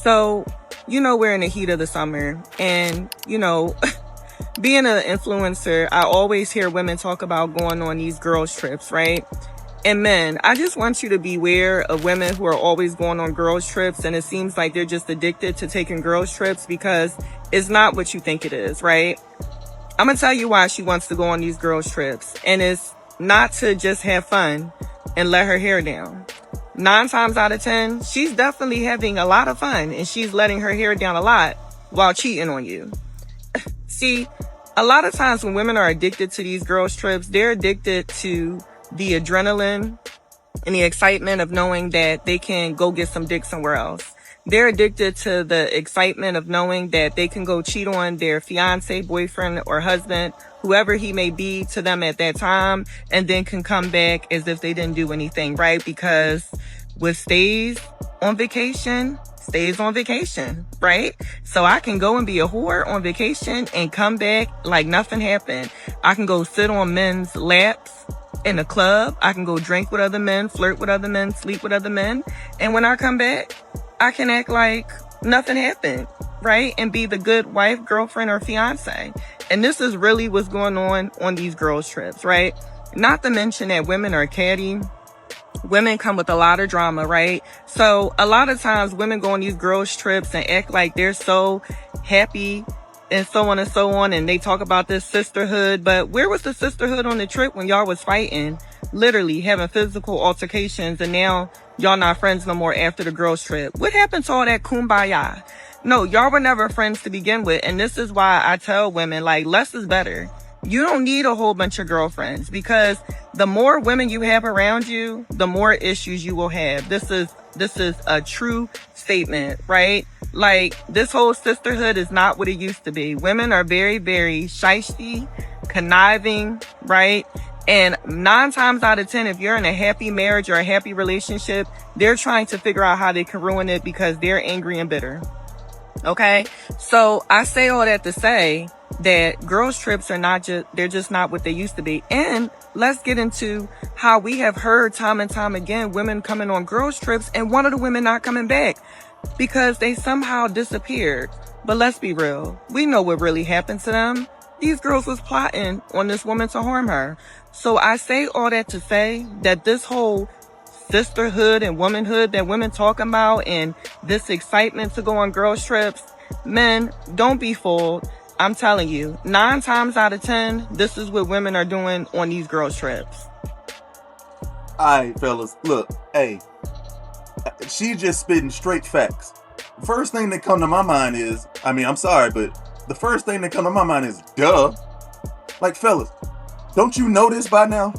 So, we're in the heat of the summer, and, being an influencer, I always hear women talk about going on these girls trips, right? And men, I just want you to beware of women who are always going on girls trips, and it seems like they're just addicted to taking girls trips, because it's not what you think it is, right? I'm gonna tell you why she wants to go on these girls trips, and it's not to just have fun and let her hair down. 9 times out of 10, she's definitely having a lot of fun, and she's letting her hair down a lot while cheating on you. See, a lot of times when women are addicted to these girls trips, they're addicted to the adrenaline and the excitement of knowing that they can go get some dick somewhere else. They're addicted to the excitement of knowing that they can go cheat on their fiance, boyfriend, or husband, whoever he may be to them at that time, and then can come back as if they didn't do anything, right? Because what stays on vacation stays on vacation, right? So I can go and be a whore on vacation and come back like nothing happened. I can go sit on men's laps in a club. I can go drink with other men, flirt with other men, sleep with other men. And when I come back, I can act like nothing happened, right? And be the good wife, girlfriend, or fiance. And this is really what's going on these girls trips, right? Not to mention that women are catty. Women come with a lot of drama, right? So a lot of times women go on these girls trips and act like they're so happy and so on and so on. And they talk about this sisterhood, but where was the sisterhood on the trip when y'all was fighting, literally having physical altercations, and now y'all not friends no more after the girls trip? What happened to all that kumbaya? No, y'all were never friends to begin with. And this is why I tell women, like, less is better. You don't need a whole bunch of girlfriends, because the more women you have around you, the more issues you will have. This is a true statement, right? Like, this whole sisterhood is not what it used to be. Women are very, very shisty, conniving, right? And 9 times out of 10, if you're in a happy marriage or a happy relationship, they're trying to figure out how they can ruin it because they're angry and bitter. Okay? So I say all that to say that girls trips they're just not what they used to be. And let's get into how we have heard time and time again women coming on girls trips and one of the women not coming back because they somehow disappeared. But let's be real. We know what really happened to them. These girls was plotting on this woman to harm her. So I say all that to say that this whole sisterhood and womanhood that women talking about and this excitement to go on girls trips, men, don't be fooled. I'm telling you, 9 times out of 10, this is what women are doing on these girls trips. All right, fellas, look, hey, she just spitting straight facts. First thing that come to my mind is, I'm sorry, but the first thing that come to my mind is, duh. Like, fellas, don't you know this by now?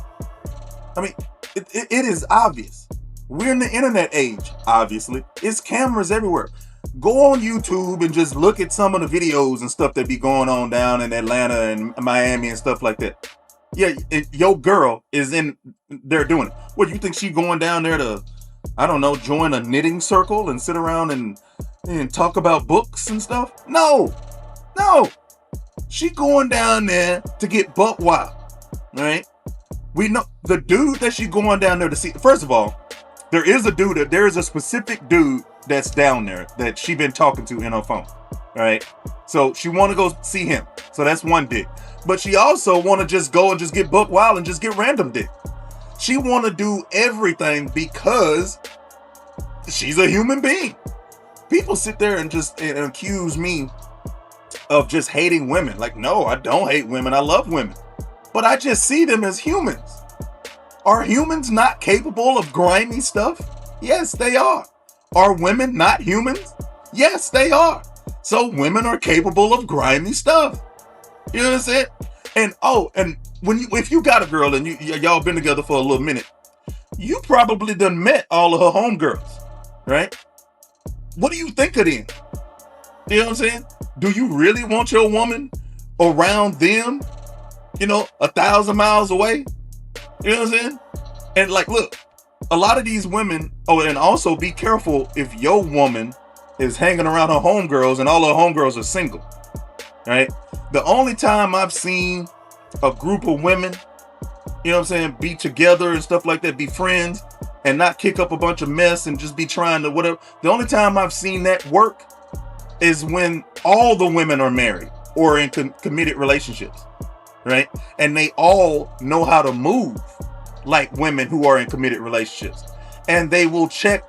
It is obvious. We're in the internet age, obviously. It's cameras everywhere. Go on YouTube and just look at some of the videos and stuff that be going on down in Atlanta and Miami and stuff like that. Yeah, your girl is in there doing it. What, you think she going down there to, I don't know, join a knitting circle and sit around and talk about books and stuff? No. She going down there to get buck wild, right? We know the dude that she going down there to see. First of all, there is a specific dude that's down there that she been talking to in her phone, right? So she want to go see him. So that's one dick. But she also want to just go and just get buck wild and just get random dick. She want to do everything because she's a human being. People sit there and just accuse me of just hating women. Like, no, I don't hate women. I love women. But I just see them as humans. Are humans not capable of grimy stuff? Yes, they are. Are women not humans? Yes, they are. So women are capable of grimy stuff. You know what I'm saying? And if you got a girl and y'all been together for a little minute, you probably done met all of her homegirls, right? What do you think of them? You know what I'm saying? Do you really want your woman around them, 1,000 miles away? You know what I'm saying? And like, look, a lot of these women, and also be careful if your woman is hanging around her homegirls and all her homegirls are single, right? The only time I've seen a group of women, be together and stuff like that, be friends, and not kick up a bunch of mess and just be trying to whatever. The only time I've seen that work is when all the women are married or in committed relationships, right? And they all know how to move like women who are in committed relationships, and they will check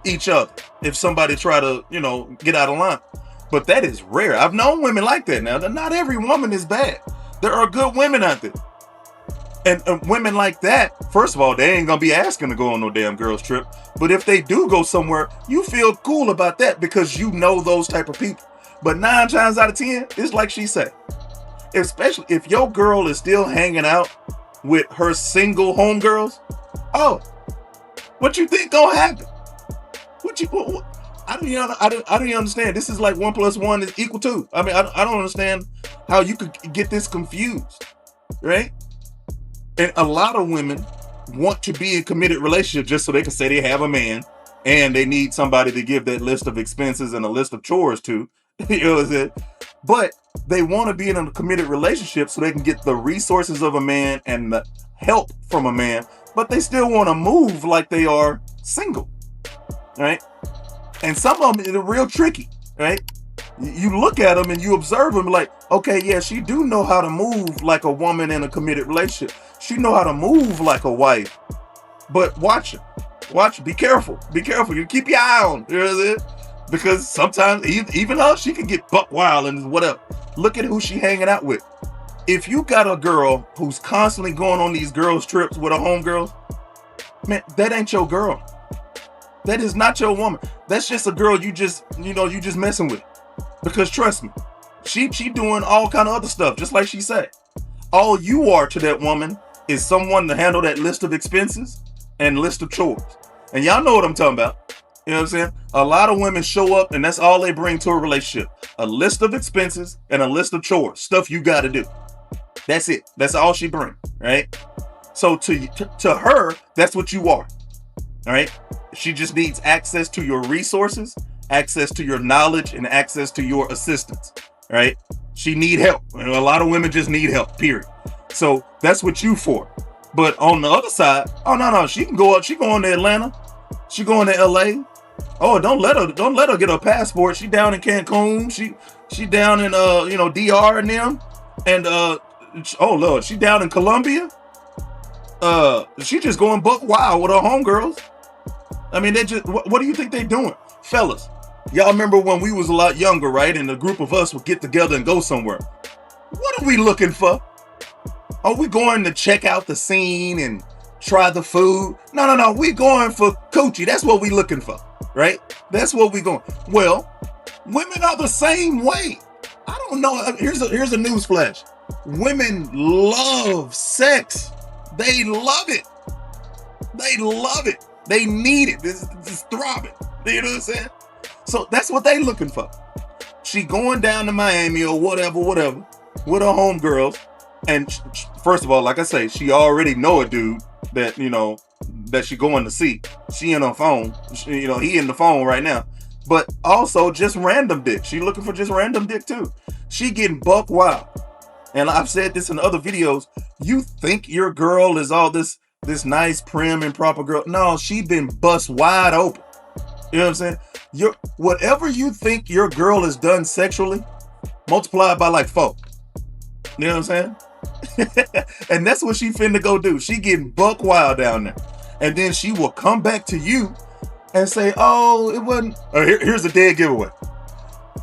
each other if somebody try to, get out of line. But that is rare. I've known women like that. Now, not every woman is bad. There are good women out there. And women like that, first of all, they ain't gonna be asking to go on no damn girls trip. But if they do go somewhere, you feel cool about that because you know those type of people. But 9 times out of 10, it's like she said. Especially if your girl is still hanging out with her single homegirls. Oh, what you think gonna happen? I don't even understand. This is like 1 + 1 is equal 2. I mean, I don't understand how you could get this confused, right? And a lot of women want to be in committed relationships just so they can say they have a man and they need somebody to give that list of expenses and a list of chores to. You know what I'm saying? But they want to be in a committed relationship so they can get the resources of a man and the help from a man, but they still want to move like they are single, right? And some of them are real tricky, right? You look at them and you observe them like, okay, yeah, she do know how to move like a woman in a committed relationship. She know how to move like a wife. But watch her. Be careful. You keep your eye on. You know what I'm saying? Because sometimes even her, she can get buck wild and whatever. Look at who she hanging out with. If you got a girl who's constantly going on these girls trips with her homegirls, man, that ain't your girl. That is not your woman. That's just a girl you just messing with. Because trust me, she doing all kind of other stuff, just like she said. All you are to that woman is someone to handle that list of expenses and list of chores. And y'all know what I'm talking about. You know what I'm saying? A lot of women show up and that's all they bring to a relationship. A list of expenses and a list of chores. Stuff you got to do. That's it. That's all she brings, right? So to her, that's what you are. All right? She just needs access to your resources, access to your knowledge, and access to your assistance, right? She need help. And a lot of women just need help, period. So that's what you for. But on the other side, oh no, she can go up. She going to Atlanta. She going to LA. Oh, don't let her get her passport. She down in Cancun. She down in DR and them. And oh Lord, she down in Colombia. She just going buck wild with her homegirls. I mean, they just what do you think they doing? Fellas, y'all remember when we was a lot younger, right? And a group of us would get together and go somewhere. What are we looking for? Are we going to check out the scene and try the food? No. We going for coochie. That's what we looking for, right? That's what we going. Well, women are the same way. I don't know. Here's a news flash. Women love sex. They love it. They need it. This is throbbing. You know what I'm saying? So that's what they looking for. She going down to Miami or whatever, with her homegirls. And first of all, like I say, she already know a dude that, that she going to see. She in her phone. He in the phone right now. But also just random dick. She looking for just random dick too. She getting buck wild. And I've said this in other videos. You think your girl is all this nice, prim, and proper girl. No, she been bust wide open. You know what I'm saying? Whatever you think your girl has done sexually, multiply it by like 4. You know what I'm saying? And that's what she finna go do. She getting buck wild down there. And then she will come back to you and say, oh, it wasn't. Here's a dead giveaway.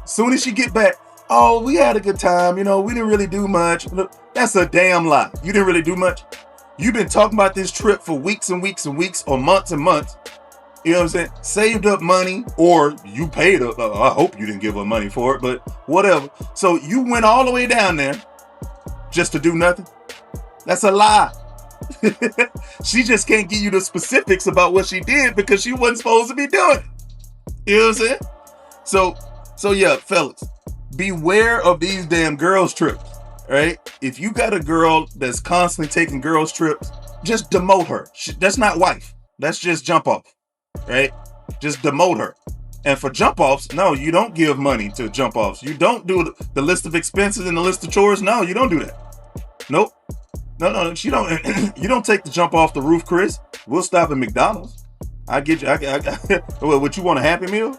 Soon as she get back, oh, we had a good time. We didn't really do much. Look, that's a damn lie. You didn't really do much. You've been talking about this trip for weeks and weeks and weeks or months and months. You know what I'm saying? Saved up money, or you paid her. I hope you didn't give her money for it, but whatever. So you went all the way down there just to do nothing? That's a lie. She just can't give you the specifics about what she did because she wasn't supposed to be doing it. You know what I'm saying? So yeah, fellas, beware of these damn girls trips, right? If you got a girl that's constantly taking girls trips, just demote her. That's not wife. That's just jump off, right? Just demote her. And for jump offs, no, you don't give money to jump offs. You don't do the list of expenses and the list of chores. No, you don't do that. Nope. No, she don't. You don't take the jump off the roof, Chris. We'll stop at McDonald's. I get you. Well, what you want, a Happy Meal?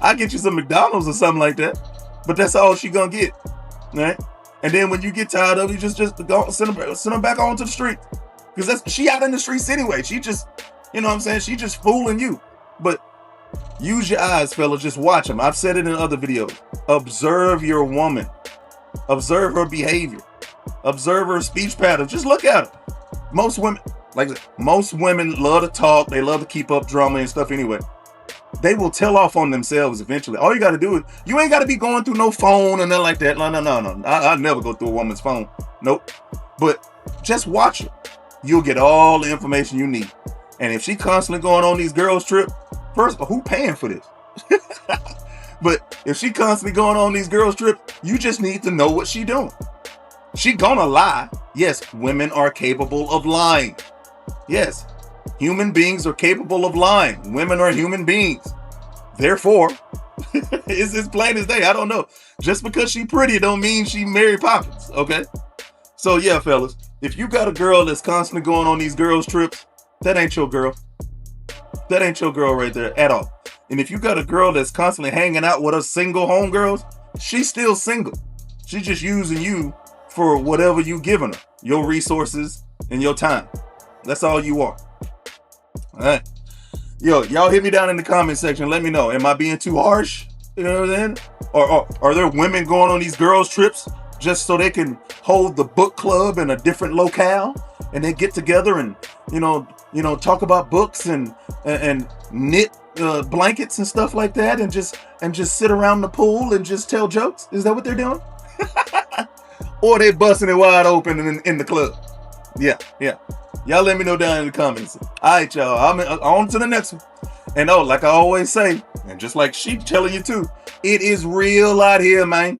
I get you some McDonald's or something like that. But that's all she gonna get, right? And then when you get tired of it, you just go send her back onto the street, because that's she out in the streets anyway. She just, you know what I'm saying? She just fooling you. But use your eyes, fellas. Just watch them. I've said it in other videos. Observe your woman. Observe her behavior. Observe her speech patterns. Just look at her. Most women love to talk. They love to keep up drama and stuff anyway. They will tell off on themselves eventually. All you got to do is, you ain't got to be going through no phone and nothing like that. No. I'll never go through a woman's phone. Nope. But just watch her. You'll get all the information you need. And if she constantly going on these girls' trips, first of all, who paying for this? But if she constantly going on these girls' trips, you just need to know what she doing. She gonna lie. Yes, women are capable of lying. Yes, human beings are capable of lying. Women are human beings. Therefore, it's as plain as day. I don't know. Just because she pretty don't mean she Mary Poppins, okay? So yeah, fellas, if you got a girl that's constantly going on these girls' trips, that ain't your girl. That ain't your girl right there at all. And if you got a girl that's constantly hanging out with us single homegirls, she's still single. She's just using you for whatever you giving her, your resources and your time. That's all you are. All right. Yo, y'all hit me down in the comment section. Let me know. Am I being too harsh? You know what I'm saying? Or are there women going on these girls' trips just so they can hold the book club in a different locale, and they get together and talk about books and knit blankets and stuff like that, and just sit around the pool and just tell jokes? Is that what they're doing? Or they busting it wide open in the club? Yeah. Y'all let me know down in the comments. All right, y'all. I'm on to the next one. And like I always say, and just like she telling you too, it is real out here, man.